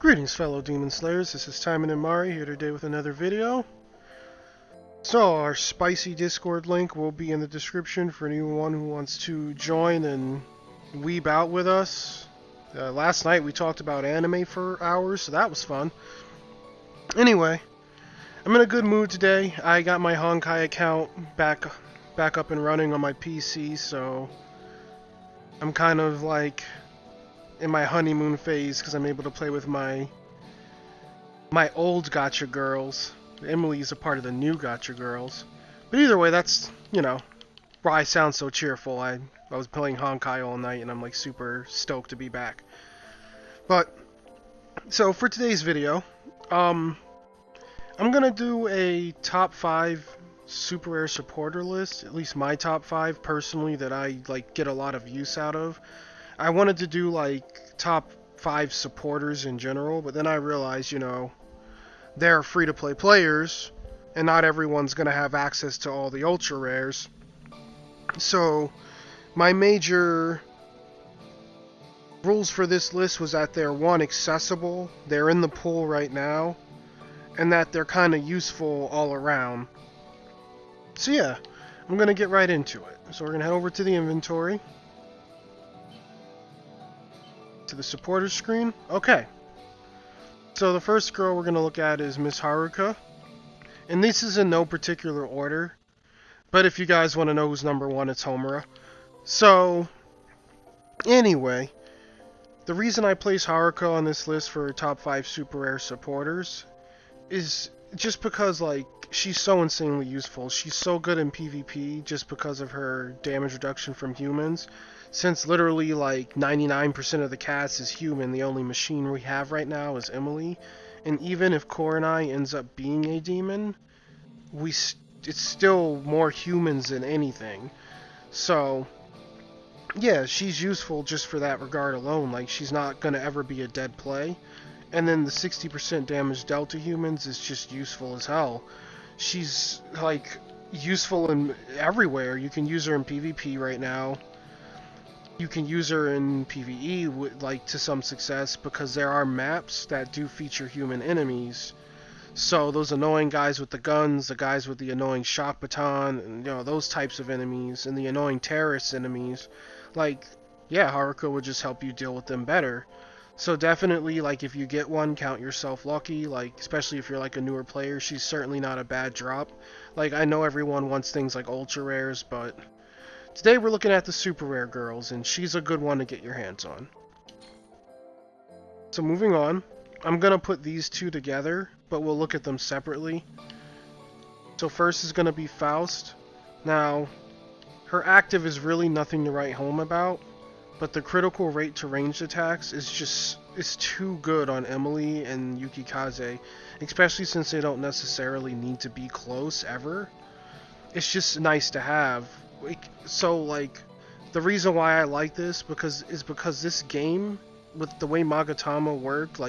Greetings, fellow Demon Slayers. This is Taimanin Mai here today with another video. So, our spicy Discord link will be in the description for anyone who wants to join and weeb out with us. Last night we talked about anime for hours, so that was fun. Anyway, I'm in a good mood today. I got my Honkai account back up and running on my PC, so I'm kind of like in my honeymoon phase because I'm able to play with my old gotcha girls. Emily's a part of the new gotcha girls. But either way, that's, why I sound so cheerful. I was playing Honkai all night and I'm like super stoked to be back. But, so for today's video, I'm gonna do a top 5 super rare supporter list, at least my top 5 personally that I get a lot of use out of. I wanted to do top 5 supporters in general, but then I realized, they're free-to-play players, and not everyone's going to have access to all the ultra rares. So, my major rules for this list was that they're, one, accessible, they're in the pool right now, and that they're kind of useful all around. So yeah, I'm going to get right into it. So we're going to head over to the inventory. To the supporter screen. Okay. So the first girl we're going to look at is Miss Haruka. And this is in no particular order. But if you guys want to know who's number 1, it's Homura. So, anyway, the reason I place Haruka on this list for top 5 super rare supporters is just because, she's so insanely useful. She's so good in PvP just because of her damage reduction from humans. Since literally 99% of the cast is human, the only machine we have right now is Emily. And even if Koronai ends up being a demon, it's still more humans than anything. So, yeah, she's useful just for that regard alone. She's not going to ever be a dead play. And then the 60% damage dealt to humans is just useful as hell. She's, useful in everywhere. You can use her in PvP right now. You can use her in PvE, to some success, because there are maps that do feature human enemies. So those annoying guys with the guns, the guys with the annoying shock baton, and, those types of enemies, and the annoying terrorist enemies, yeah, Haruka would just help you deal with them better. So definitely, if you get one, count yourself lucky, especially if you're a newer player, she's certainly not a bad drop. I know everyone wants things like ultra rares, but today we're looking at the super rare girls, and she's a good one to get your hands on. So moving on, I'm going to put these two together, but we'll look at them separately. So first is going to be Faust. Now, her active is really nothing to write home about, but the critical rate to ranged attacks is too good on Emily and Yukikaze, especially since they don't necessarily need to be close ever. It's just nice to have. So, the reason why I like this is because this game, with the way Magatama worked,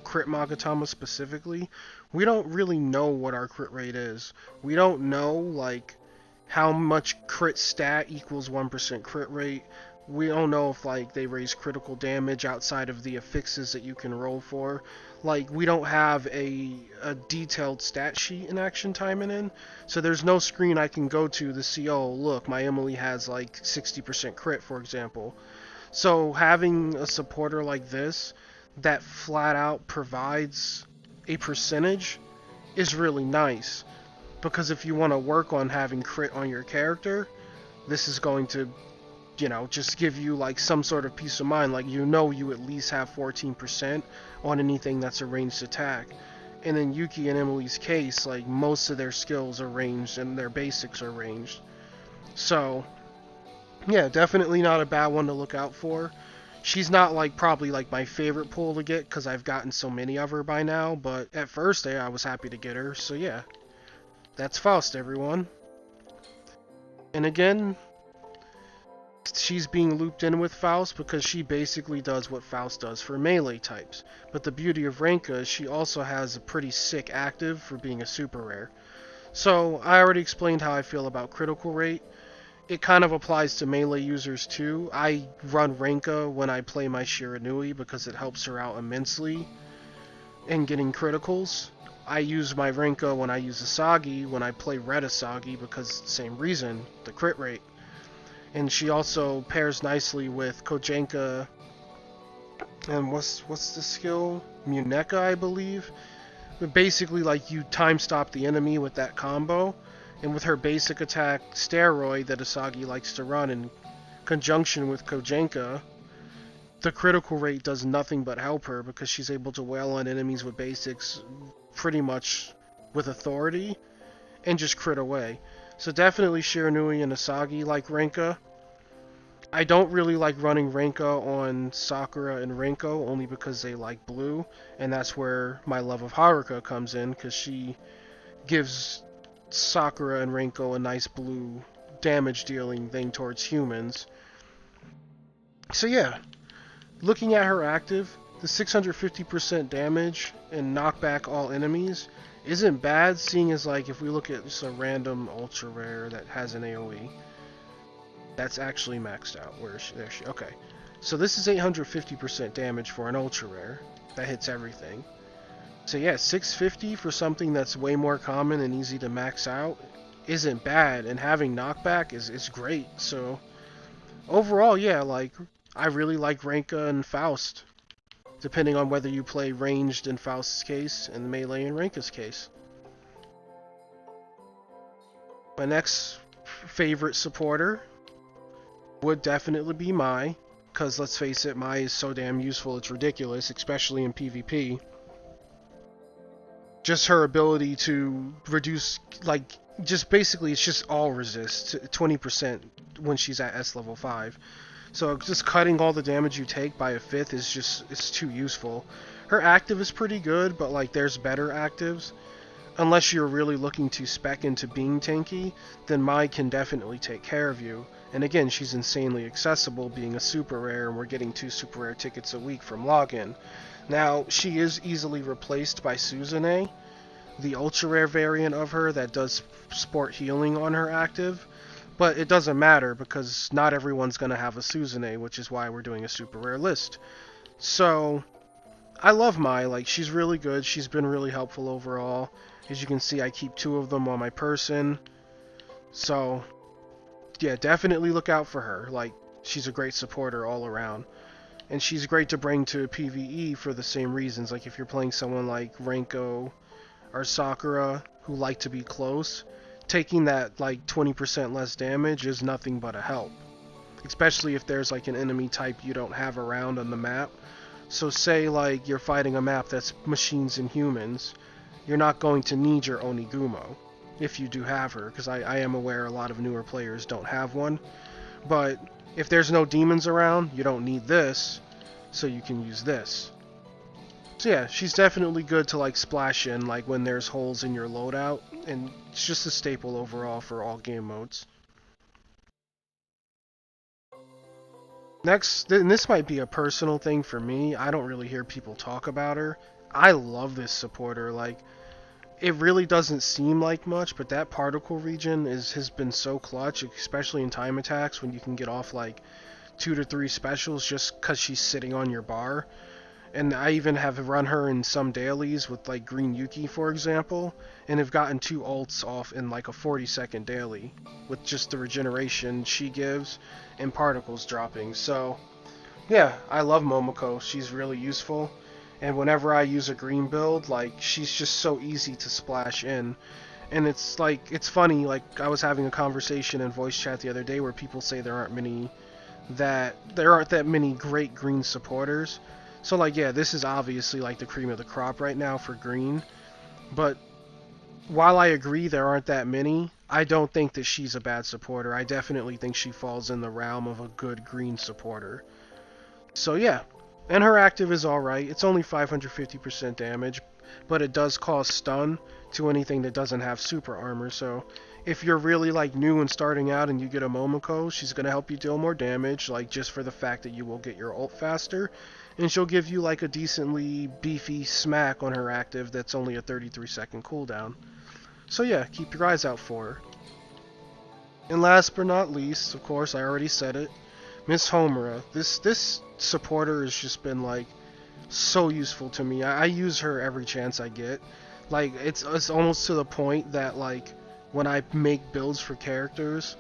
crit Magatama specifically, we don't really know what our crit rate is. We don't know, how much crit stat equals 1% crit rate. We don't know if, they raise critical damage outside of the affixes that you can roll for. We don't have a detailed stat sheet in Action Taimanin, so there's no screen I can go to see, oh, look, my Emily has, 60% crit, for example. So having a supporter like this that flat out provides a percentage is really nice. Because if you want to work on having crit on your character, this is going to just give you some sort of peace of mind, you at least have 14% on anything that's a ranged attack. And in Yuki and Emily's case, most of their skills are ranged and their basics are ranged. So, yeah, definitely not a bad one to look out for. She's not probably my favorite pull to get because I've gotten so many of her by now, but at first I was happy to get her, so yeah. That's Faust, everyone. And again, she's being looped in with Faust because she basically does what Faust does for melee types. But the beauty of Rinka is she also has a pretty sick active for being a super rare. So, I already explained how I feel about critical rate. It kind of applies to melee users too. I run Rinka when I play my Shiranui because it helps her out immensely. and getting criticals. I use my Rinka when I use Asagi, when I play red Asagi, because same reason, the crit rate. And she also pairs nicely with Kojenka, and what's the skill? Muneka, I believe. But basically, like, you time stop the enemy with that combo, and with her basic attack, Steroid, that Asagi likes to run in conjunction with Kojenka, the critical rate does nothing but help her because she's able to wail on enemies with basics pretty much with authority and just crit away. So definitely Shiranui and Asagi like Rinka. I don't really like running Rinka on Sakura and Rinko only because they like blue, and that's where my love of Haruka comes in because she gives Sakura and Rinko a nice blue damage dealing thing towards humans. So yeah, looking at her active, the 650% damage and knockback all enemies isn't bad, seeing as like if we look at just a random ultra rare that has an AoE, that's actually maxed out. Where is she? There she. Okay, so this is 850% damage for an ultra rare that hits everything. So yeah, 650 for something that's way more common and easy to max out isn't bad, and having knockback is great. So overall, yeah, like I really like Renka and Faust, depending on whether you play ranged in Faust's case and melee in Renka's case. My next favorite supporter would definitely be Mai, because let's face it, Mai is so damn useful it's ridiculous, especially in PvP. Just her ability to reduce, like, just basically it's just all resist 20% when she's at S level 5. So just cutting all the damage you take by a fifth is just, it's too useful. Her active is pretty good, but like there's better actives. Unless you're really looking to spec into being tanky, then Mai can definitely take care of you. And again, she's insanely accessible, being a super rare, and we're getting 2 super rare tickets a week from login. Now, she is easily replaced by Suzune, the ultra rare variant of her that does sport healing on her active, but it doesn't matter because not everyone's going to have a Suzune, which is why we're doing a super rare list. So, I love Mai, like, she's really good, she's been really helpful overall. As you can see, I keep 2 of them on my person. So, yeah, definitely look out for her. Like, she's a great supporter all around. And she's great to bring to PvE for the same reasons. Like, if you're playing someone like Renko or Sakura who like to be close, taking that, like, 20% less damage is nothing but a help. Especially if there's, like, an enemy type you don't have around on the map. So say, like, you're fighting a map that's machines and humans, you're not going to need your Onigumo, if you do have her, because I am aware a lot of newer players don't have one. But if there's no demons around, you don't need this, so you can use this. So yeah, she's definitely good to like splash in like when there's holes in your loadout, and it's just a staple overall for all game modes. Next, and this might be a personal thing for me, I don't really hear people talk about her. I love this supporter, like, it really doesn't seem like much, but that particle region has been so clutch, especially in time attacks when you can get off like 2 to 3 specials just because she's sitting on your bar. And I even have run her in some dailies with like Green Yuki, for example, and have gotten 2 ults off in like a 40-second daily with just the regeneration she gives and particles dropping. So yeah, I love Momoko. She's really useful. And whenever I use a green build, like, she's just so easy to splash in. And it's like, it's funny, like, I was having a conversation in voice chat the other day where people say there aren't that many great green supporters. So like, yeah, this is obviously like the cream of the crop right now for green. But while I agree there aren't that many, I don't think that she's a bad supporter. I definitely think she falls in the realm of a good green supporter. So yeah, and her active is alright. It's only 550% damage, but it does cause stun to anything that doesn't have super armor. So if you're really like new and starting out and you get a Momoko, she's going to help you deal more damage, like just for the fact that you will get your ult faster. And she'll give you like a decently beefy smack on her active that's only a 33-second cooldown. So yeah, keep your eyes out for her. And last but not least, of course, I already said it, Miss Homura. This supporter has just been like so useful to me. I use her every chance I get. Like it's almost to the point that like when I make builds for characters,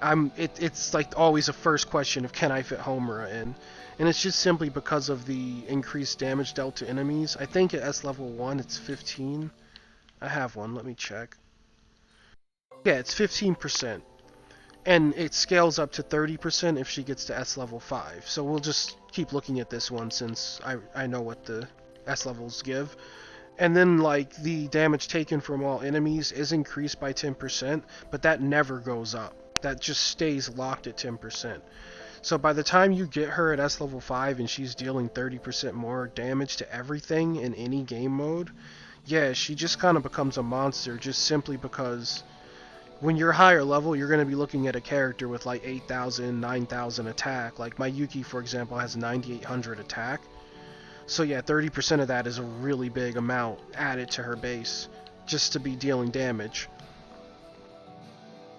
it's like always a first question of can I fit Homura in, and it's just simply because of the increased damage dealt to enemies. I think at S level 1 it's 15. I have one. Let me check. Yeah, it's 15%. And it scales up to 30% if she gets to S level 5. So we'll just keep looking at this one since I know what the S levels give. And then, like, the damage taken from all enemies is increased by 10%, but that never goes up. That just stays locked at 10%. So by the time you get her at S level 5 and she's dealing 30% more damage to everything in any game mode, yeah, she just kind of becomes a monster just simply because when you're higher level, you're going to be looking at a character with like 8,000, 9,000 attack. Like my Yuki, for example, has 9,800 attack. So yeah, 30% of that is a really big amount added to her base just to be dealing damage.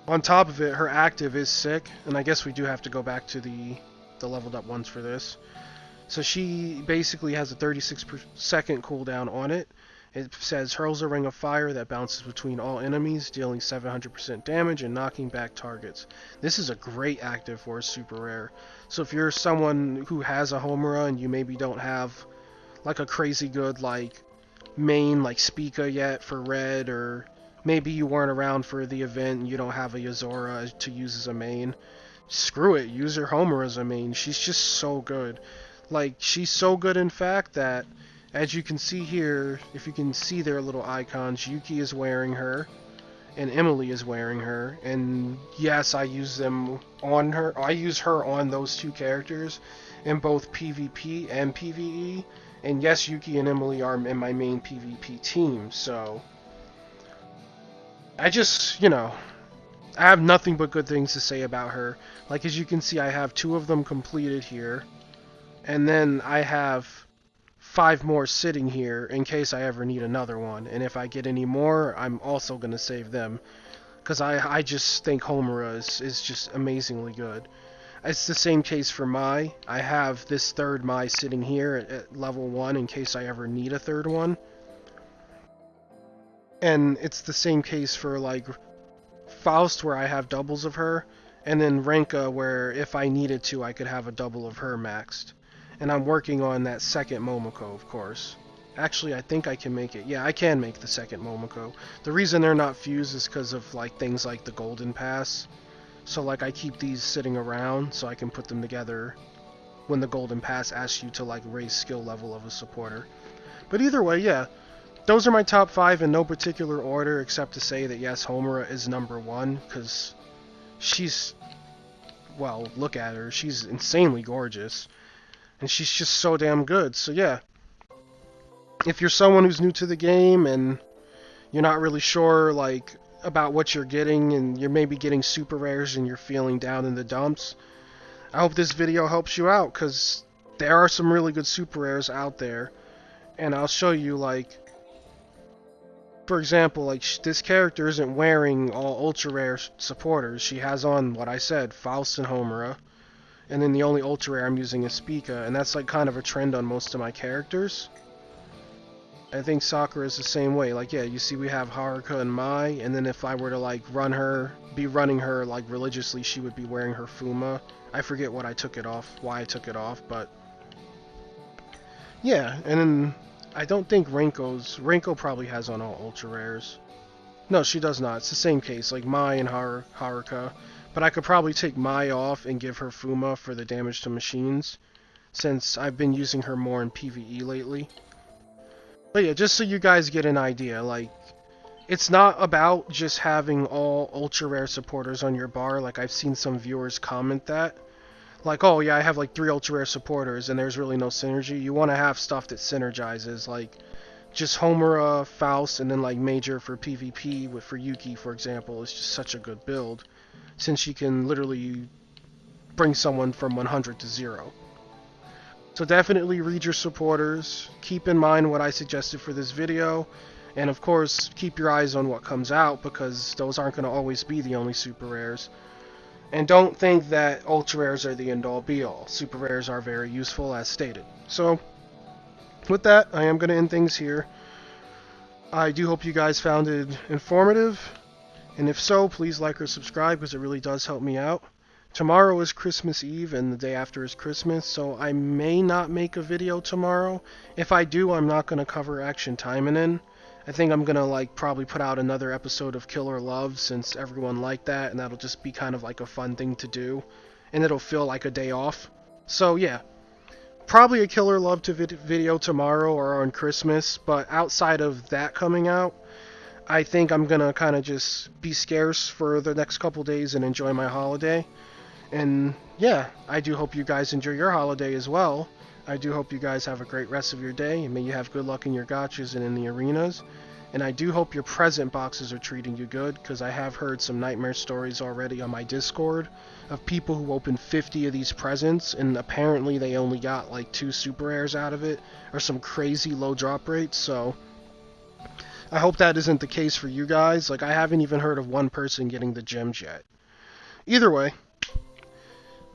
On top of it, her active is sick, and I guess we do have to go back to the leveled up ones for this. So she basically has a 36-second cooldown on it. It says hurls a ring of fire that bounces between all enemies, dealing 700% damage and knocking back targets. This is a great active for a super rare. So if you're someone who has a Homura and you maybe don't have like a crazy good like main like Spica yet for red, or maybe you weren't around for the event and you don't have a Yozora to use as a main, screw it, use her Homura as a main. She's just so good. Like, she's so good in fact that as you can see here, if you can see their little icons, Yuki is wearing her, and Emily is wearing her, and yes, I use them on her. I use her on those two characters in both PvP and PvE, and yes, Yuki and Emily are in my main PvP team, so I just, I have nothing but good things to say about her. Like, as you can see, I have 2 of them completed here, and then I have 5 more sitting here in case I ever need another one. And if I get any more, I'm also going to save them. Because I just think Homura is just amazingly good. It's the same case for Mai. I have this 3rd Mai sitting here at level 1 in case I ever need a 3rd one. And it's the same case for like Faust, where I have doubles of her. And then Rinka, where if I needed to, I could have a double of her maxed. And I'm working on that 2nd Momoko, of course. Actually, I think I can make it. Yeah, I can make the 2nd Momoko. The reason they're not fused is because of like things like the Golden Pass. So like I keep these sitting around so I can put them together when the Golden Pass asks you to like raise skill level of a supporter. But either way, yeah. Those are my top 5 in no particular order, except to say that yes, Homura is number 1, because she's, well, look at her. She's insanely gorgeous. And she's just so damn good. So yeah, if you're someone who's new to the game and you're not really sure like about what you're getting, and you're maybe getting super rares and you're feeling down in the dumps, I hope this video helps you out, because there are some really good super rares out there. And I'll show you, like, for example, like this character isn't wearing all ultra rare supporters. She has on what I said, Faust and Homura. And then the only ultra rare I'm using is Spica, and that's like kind of a trend on most of my characters. I think Sakura is the same way. Like, yeah, you see we have Haruka and Mai, and then if I were to like be running her like religiously, she would be wearing her Fuma. I forget what I took it off, why I took it off, but yeah. And then I don't think Rinko probably has on all ultra rares. No, she does not. It's the same case, like Mai and Haruka. But I could probably take Mai off and give her Fuma for the damage to machines, since I've been using her more in PvE lately. But yeah, just so you guys get an idea, like, it's not about just having all ultra rare supporters on your bar. Like, I've seen some viewers comment that. Like, oh yeah, I have like 3 ultra rare supporters and there's really no synergy. You want to have stuff that synergizes, like just Homura, Faust, and then like Major for PvP for Yuki, for example, is just such a good build, since she can literally bring someone from 100 to 0. So definitely read your supporters, keep in mind what I suggested for this video, and of course keep your eyes on what comes out, because those aren't going to always be the only super rares. And don't think that ultra rares are the end all be all. Super rares are very useful as stated. So with that, I am going to end things here. I do hope you guys found it informative, and if so, please like or subscribe because it really does help me out. Tomorrow is Christmas Eve and the day after is Christmas, so I may not make a video tomorrow. If I do, I'm not going to cover Action Taimanin. I think I'm going to probably put out another episode of Killer Love since everyone liked that, and that'll just be kind of like a fun thing to do, and it'll feel like a day off. So yeah, probably a Killer Love video tomorrow or on Christmas, but outside of that coming out, I think I'm going to kind of just be scarce for the next couple days and enjoy my holiday. And yeah, I do hope you guys enjoy your holiday as well. I do hope you guys have a great rest of your day, and may you have good luck in your gachas and in the arenas. And I do hope your present boxes are treating you good, because I have heard some nightmare stories already on my Discord of people who opened 50 of these presents, and apparently they only got like 2 super rares out of it, or some crazy low drop rates, so I hope that isn't the case for you guys. I haven't even heard of one person getting the gems yet. Either way,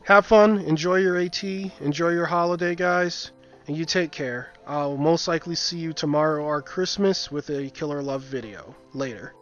have fun, enjoy your AT, enjoy your holiday, guys, and you take care. I'll most likely see you tomorrow or Christmas with a Killer Love video. Later.